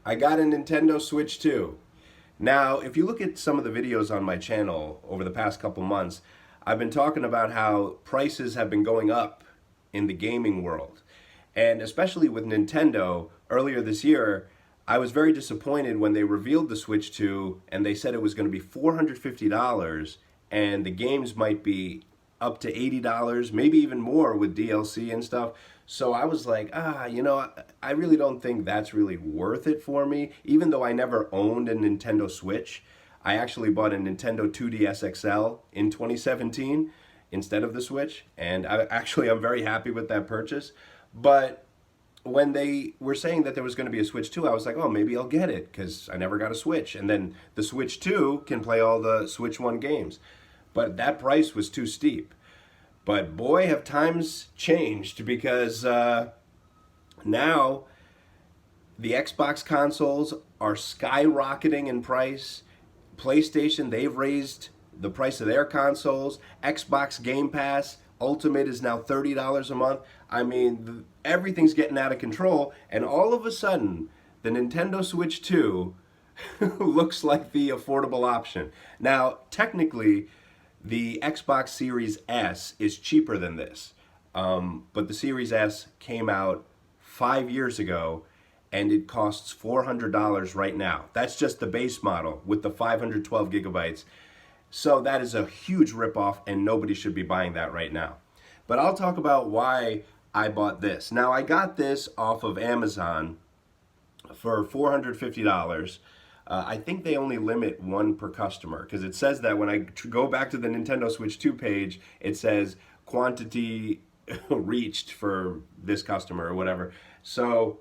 I got a Nintendo Switch 2. Now, if you look at some of the videos on my channel over the past couple months, I've been talking about how prices have been going up in the gaming world. And especially with Nintendo, earlier this year, I was very disappointed when they revealed the Switch 2 and they said it was going to be $450 and the games might be up to $80, maybe even more with DLC and stuff. So I was like, I really don't think that's really worth it for me. Even though I never owned a Nintendo Switch, I actually bought a Nintendo 2DS XL in 2017 instead of the Switch, and I'm very happy with that purchase. But when they were saying that there was going to be a Switch 2, I was like, oh, maybe I'll get it because I never got a Switch. And then the Switch 2 can play all the Switch 1 games. But that price was too steep. But boy, have times changed because now the Xbox consoles are skyrocketing in price. PlayStation, they've raised the price of their consoles. Xbox Game Pass Ultimate is now $30 a month. I mean, everything's getting out of control. And all of a sudden, the Nintendo Switch 2 looks like the affordable option. Now, technically, the Xbox Series S is cheaper than this. But the Series S came out 5 years ago and it costs $400 right now. That's just the base model with the 512 gigabytes. So that is a huge ripoff and nobody should be buying that right now. But I'll talk about why I bought this. Now, I got this off of Amazon for $450. I think they only limit one per customer because it says that when I go back to the Nintendo Switch 2 page, it says quantity reached for this customer or whatever. So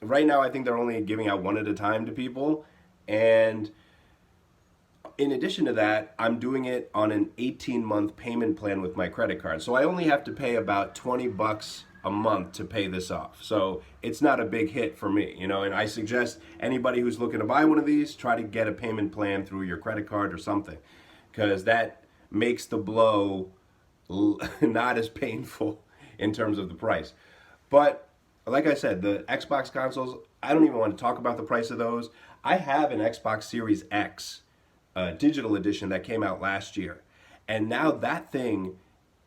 right now, I think they're only giving out one at a time to people. And in addition to that, I'm doing it on an 18-month payment plan with my credit card. So I only have to pay about $20 a month to pay this off. So it's not a big hit for me, and I suggest anybody who's looking to buy one of these, try to get a payment plan through your credit card or something, because that makes the blow not as painful in terms of the price. But like I said, the Xbox consoles, I don't even want to talk about the price of those. I have an Xbox Series X digital edition that came out last year. And now that thing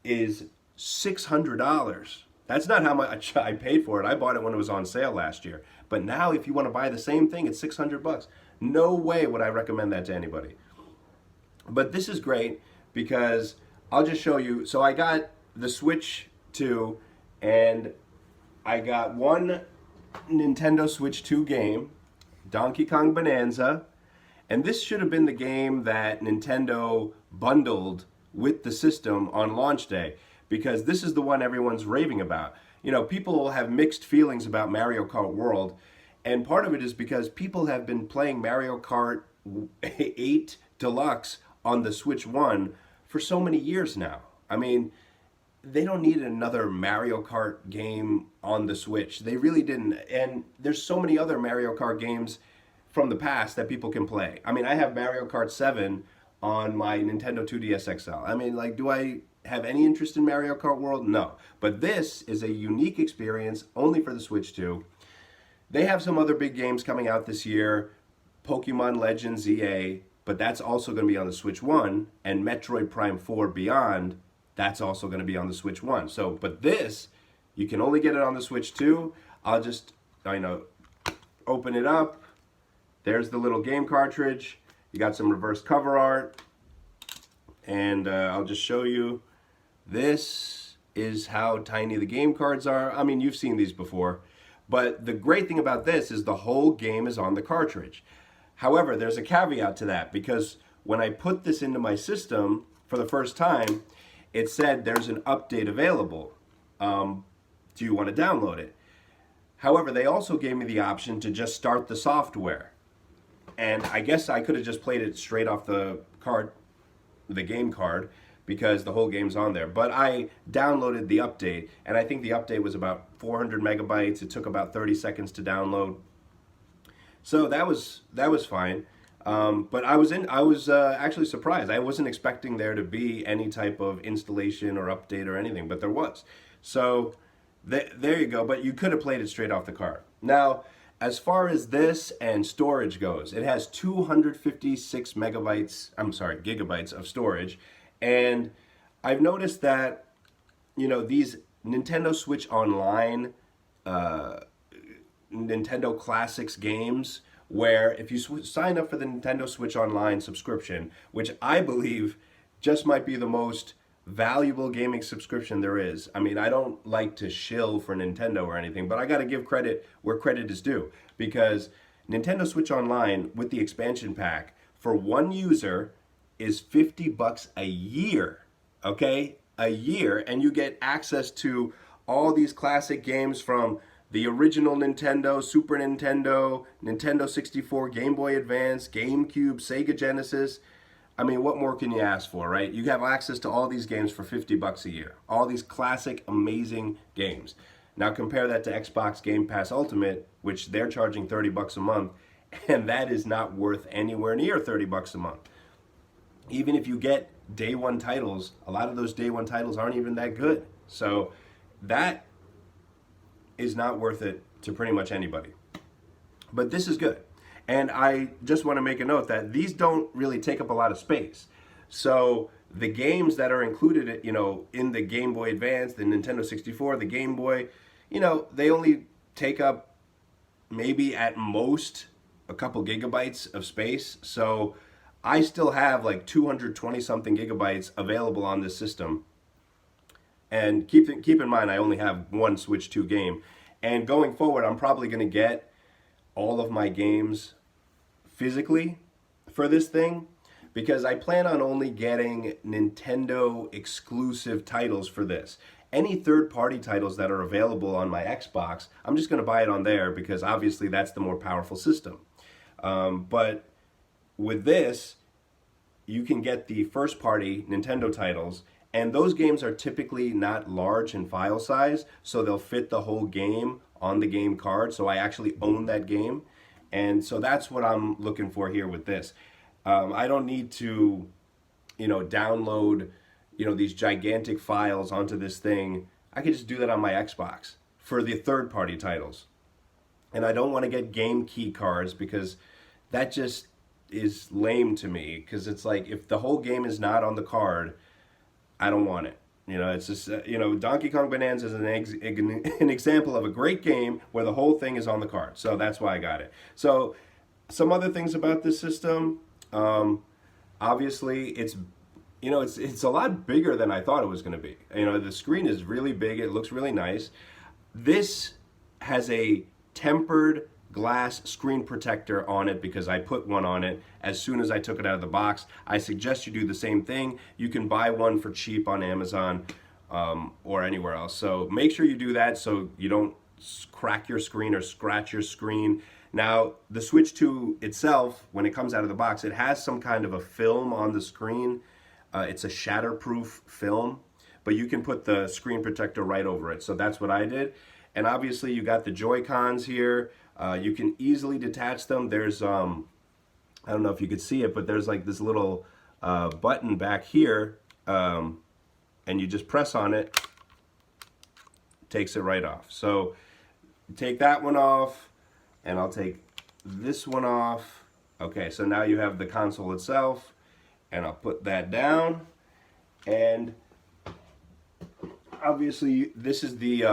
is $600. That's not how much I paid for it. I bought it when it was on sale last year. But now if you want to buy the same thing, it's $600. No way would I recommend that to anybody. But this is great because I'll just show you. So I got the Switch 2 and I got one Nintendo Switch 2 game, Donkey Kong Bonanza. And this should have been the game that Nintendo bundled with the system on launch day because this is the one everyone's raving about. People have mixed feelings about Mario Kart World, and part of it is because people have been playing Mario Kart 8 Deluxe on the Switch 1 for so many years now. I mean, they don't need another Mario Kart game on the Switch. They really didn't. And there's so many other Mario Kart games from the past that people can play. I mean, I have Mario Kart 7 on my Nintendo 2DS XL. I mean, do I have any interest in Mario Kart World? No. But this is a unique experience only for the Switch 2. They have some other big games coming out this year, Pokemon Legends EA, but that's also going to be on the Switch 1, and Metroid Prime 4 Beyond, that's also going to be on the Switch 1. But this, you can only get it on the Switch 2. I'll just, open it up. There's the little game cartridge. You got some reverse cover art. And I'll just show you. This is how tiny the game cards are. I mean, you've seen these before. But the great thing about this is the whole game is on the cartridge. However, there's a caveat to that because when I put this into my system for the first time, it said there's an update available. Do you want to download it? However, they also gave me the option to just start the software. And I guess I could have just played it straight off the game card, because the whole game's on there. But I downloaded the update, and I think the update was about 400 megabytes. It took about 30 seconds to download. So that was fine. But I was actually surprised. I wasn't expecting there to be any type of installation or update or anything, but there was. So there you go. But you could have played it straight off the card. Now, as far as this and storage goes, it has 256 megabytes, I'm sorry, gigabytes of storage. And I've noticed that, you know, these Nintendo Switch Online, Nintendo Classics games, where if you sign up for the Nintendo Switch Online subscription, which I believe just might be the most valuable gaming subscription there is. I mean, I don't like to shill for Nintendo or anything, but I got to give credit where credit is due, because Nintendo Switch Online with the expansion pack for one user is $50 a year, okay? A year, and you get access to all these classic games from the original Nintendo, Super Nintendo, Nintendo 64, Game Boy Advance, GameCube, Sega Genesis. I mean, what more can you ask for, right? You have access to all these games for $50 a year. All these classic, amazing games. Now compare that to Xbox Game Pass Ultimate, which they're charging $30 a month, and that is not worth anywhere near $30 a month. Even if you get day one titles, a lot of those day one titles aren't even that good. So that is not worth it to pretty much anybody. But this is good. And I just want to make a note that these don't really take up a lot of space. So the games that are included, you know, in the Game Boy Advance, the Nintendo 64, the Game Boy, you know, they only take up maybe at most a couple gigabytes of space. So I still have like 220 something gigabytes available on this system. And keep in mind, I only have one Switch 2 game. And going forward, I'm probably going to get all of my games physically for this thing, because I plan on only getting Nintendo exclusive titles for this. Any third-party titles that are available on my Xbox, I'm just going to buy it on there, because obviously that's the more powerful system. But with this, you can get the first-party Nintendo titles, and those games are typically not large in file size, so they'll fit the whole game on the game card, so I actually own that game. And so that's what I'm looking for here with this. I don't need to, you know, download, you know, these gigantic files onto this thing. I can just do that on my Xbox for the third-party titles. And I don't want to get game key cards, because that just is lame to me, because it's like, if the whole game is not on the card, I don't want it. You know, it's just, you know, Donkey Kong Bonanza is an example of a great game where the whole thing is on the card. So that's why I got it. So some other things about this system, obviously it's, you know, it's a lot bigger than I thought it was going to be. You know, the screen is really big. It looks really nice. This has a tempered glass screen protector on it, because I put one on it as soon as I took it out of the box. I suggest you do the same thing. You can buy one for cheap on Amazon or anywhere else. So make sure you do that so you don't crack your screen or scratch your screen. Now, the Switch 2 itself, when it comes out of the box, it has some kind of a film on the screen. It's a shatterproof film, but you can put the screen protector right over it. So that's what I did. And obviously you got the Joy-Cons here. You can easily detach them. There's, I don't know if you could see it, but there's like this little button back here, and you just press on it, takes it right off. So take that one off, and I'll take this one off. Okay, so now you have the console itself, and I'll put that down. And obviously this is the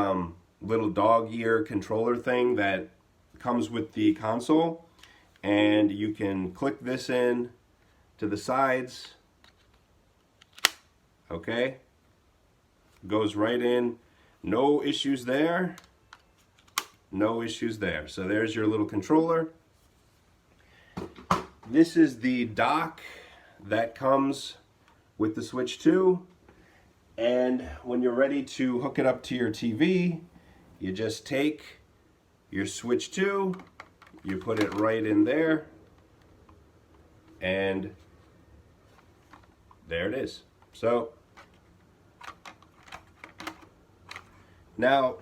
little dog ear controller thing that comes with the console, and you can click this in to the sides. Okay, goes right in. No issues there. No issues there. So there's your little controller. This is the dock that comes with the Switch 2, and when you're ready to hook it up to your TV, you just take your Switch 2, you put it right in there, and there it is. So now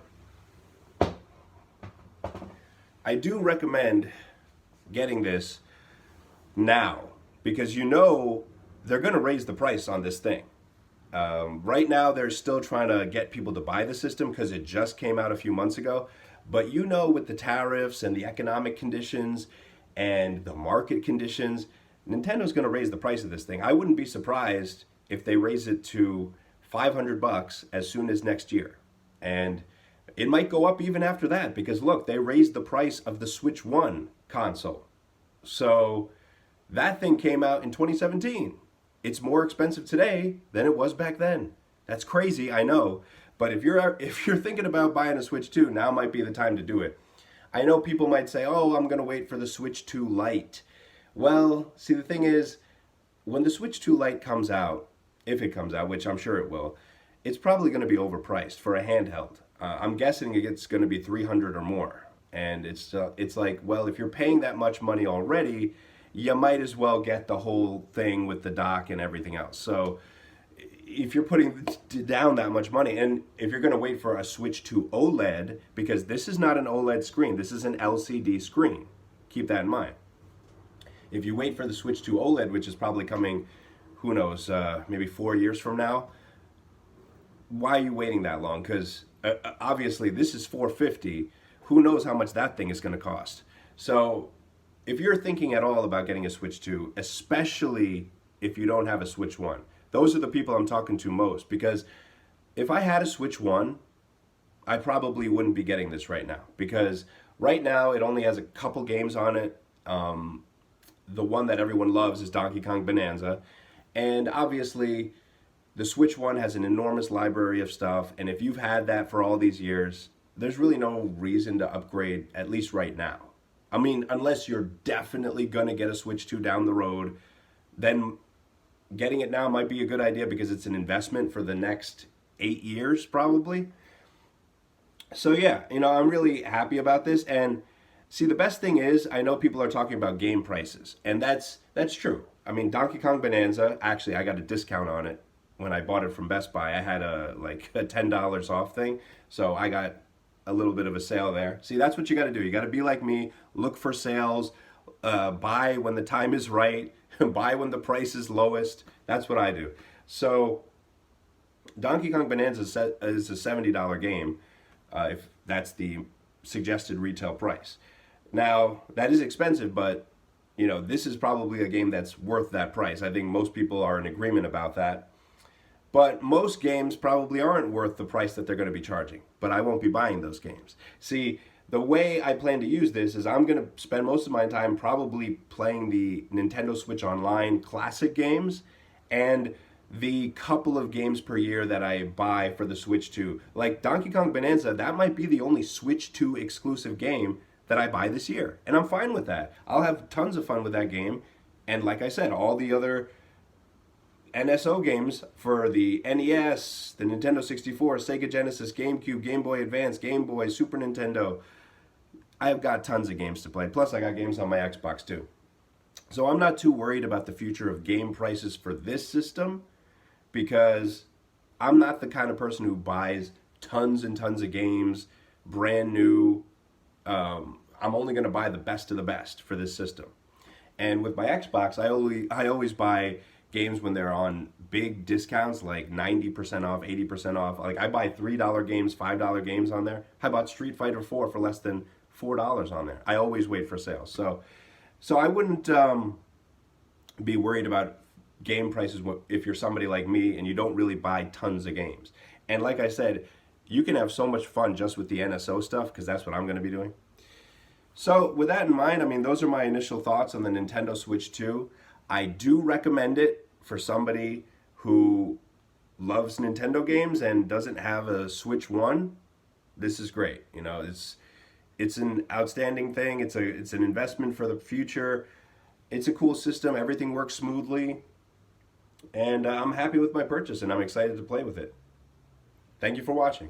I do recommend getting this now, because you know they're going to raise the price on this thing. Right now they're still trying to get people to buy the system because it just came out a few months ago. But you know, with the tariffs and the economic conditions and the market conditions, Nintendo's going to raise the price of this thing. I wouldn't be surprised if they raise it to $500 as soon as next year. And it might go up even after that because look, they raised the price of the Switch 1 console. So that thing came out in 2017. It's more expensive today than it was back then. That's crazy, I know. But if you're thinking about buying a Switch 2, now might be the time to do it. I know people might say, "Oh, I'm going to wait for the Switch 2 Lite." Well, see, the thing is, when the Switch 2 Lite comes out, if it comes out, which I'm sure it will, it's probably going to be overpriced for a handheld. I'm guessing it's going to be $300 or more. And it's like, well, if you're paying that much money already, you might as well get the whole thing with the dock and everything else. So if you're putting down that much money, and if you're going to wait for a Switch to OLED, because this is not an OLED screen, this is an LCD screen. Keep that in mind. If you wait for the Switch to OLED, which is probably coming, who knows, maybe 4 years from now, why are you waiting that long? Because obviously this is $450. Who knows how much that thing is going to cost? So if you're thinking at all about getting a Switch 2, especially if you don't have a Switch 1, those are the people I'm talking to most, because if I had a Switch 1, I probably wouldn't be getting this right now, because right now it only has a couple games on it. The one that everyone loves is Donkey Kong Bonanza, and obviously the Switch 1 has an enormous library of stuff, and if you've had that for all these years, there's really no reason to upgrade, at least right now. I mean, unless you're definitely gonna get a Switch 2 down the road, then getting it now might be a good idea because it's an investment for the next 8 years probably. So yeah, I'm really happy about this. And see, the best thing is, I know people are talking about game prices, and that's true. I mean, Donkey Kong Bonanza, actually I got a discount on it when I bought it from Best Buy. I had a $10 off thing, so I got a little bit of a sale there. See, that's what you got to do. You got to be like me, look for sales, buy when the time is right, buy when the price is lowest. That's what I do. So Donkey Kong Bonanza is a $70 game, if that's the suggested retail price. Now, that is expensive, but this is probably a game that's worth that price. I think most people are in agreement about that. But most games probably aren't worth the price that they're going to be charging. But I won't be buying those games. See, the way I plan to use this is I'm going to spend most of my time probably playing the Nintendo Switch Online classic games and the couple of games per year that I buy for the Switch 2. Like Donkey Kong Bonanza, that might be the only Switch 2 exclusive game that I buy this year. And I'm fine with that. I'll have tons of fun with that game. And like I said, all the other NSO games for the NES, the Nintendo 64, Sega Genesis, GameCube, Game Boy Advance, Game Boy, Super Nintendo, I've got tons of games to play. Plus, I got games on my Xbox too. So I'm not too worried about the future of game prices for this system because I'm not the kind of person who buys tons and tons of games, brand new. I'm only going to buy the best of the best for this system. And with my Xbox, I always buy games when they're on big discounts, like 90% off, 80% off. Like I buy $3 games, $5 games on there. I bought Street Fighter 4 for less than $4 on there. I always wait for sales. So I wouldn't be worried about game prices if you're somebody like me and you don't really buy tons of games. And like I said, you can have so much fun just with the NSO stuff because that's what I'm going to be doing. So with that in mind, I mean, those are my initial thoughts on the Nintendo Switch 2. I do recommend it for somebody who loves Nintendo games and doesn't have a Switch 1. This is great. It's an outstanding thing. It's an investment for the future. It's a cool system. Everything works smoothly. And I'm happy with my purchase and I'm excited to play with it. Thank you for watching.